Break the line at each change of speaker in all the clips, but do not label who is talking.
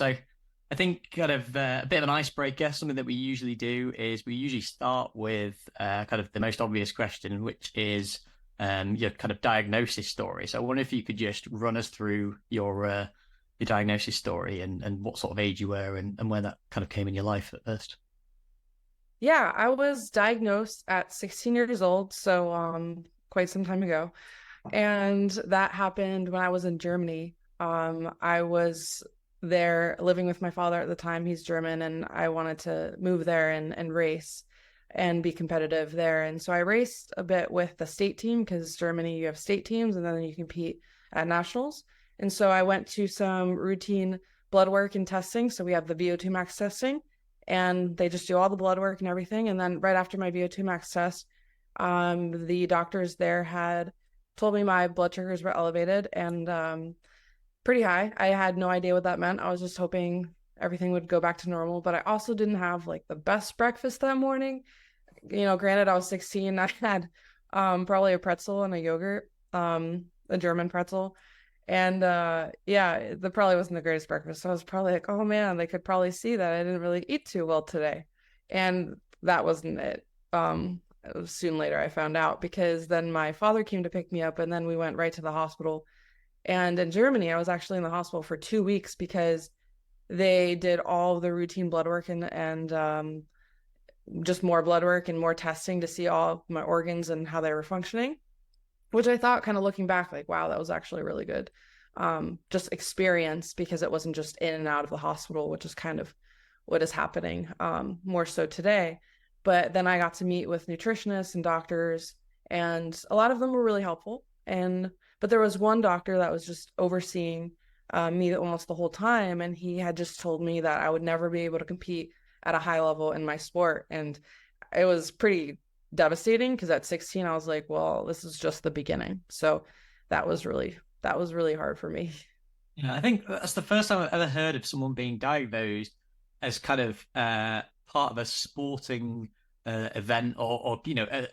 So I think kind of a bit of an icebreaker, something that we usually do is we usually start with kind of the most obvious question, which is your kind of diagnosis story. So I wonder if you could just run us through your diagnosis story and what sort of age you were and where that kind of came in your life at first.
Yeah, I was diagnosed at 16 years old, so quite some time ago. And that happened when I was in Germany. I was there living with my father at the time. He's German, and I wanted to move there and race and be competitive there. And so I raced a bit with the state team because Germany, you have state teams and then you compete at nationals. And so I went to some routine blood work and testing. So we have the VO2 max testing, and they just do all the blood work and everything. And then right after my VO2 max test, the doctors there had told me my blood sugars were elevated and pretty high. I had no idea what that meant. I was just hoping everything would go back to normal, but I also didn't have like the best breakfast that morning. Granted, I was 16. I had probably a pretzel and a yogurt, a German pretzel. And yeah, that probably wasn't the greatest breakfast. So I was probably like, oh man, they could probably see that I didn't really eat too well today. And that wasn't it. It was soon later I found out because then my father came to pick me up and then we went right to the hospital. And in Germany, I was actually in the hospital for 2 weeks because they did all the routine blood work and just more blood work and more testing to see all my organs and how they were functioning, which I thought kind of looking back, like, wow, that was actually really good. Just experience because it wasn't just in and out of the hospital, which is kind of what is happening more so today. But then I got to meet with nutritionists and doctors, and a lot of them were really helpful. But there was one doctor that was just overseeing me almost the whole time, and he had just told me that I would never be able to compete at a high level in my sport. And it was pretty devastating because at 16 I was like, well, this is just the beginning. So that was really hard for me.
Yeah, I think that's the first time I've ever heard of someone being diagnosed as kind of part of a sporting event or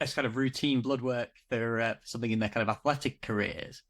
as kind of routine blood work for something in their kind of athletic careers.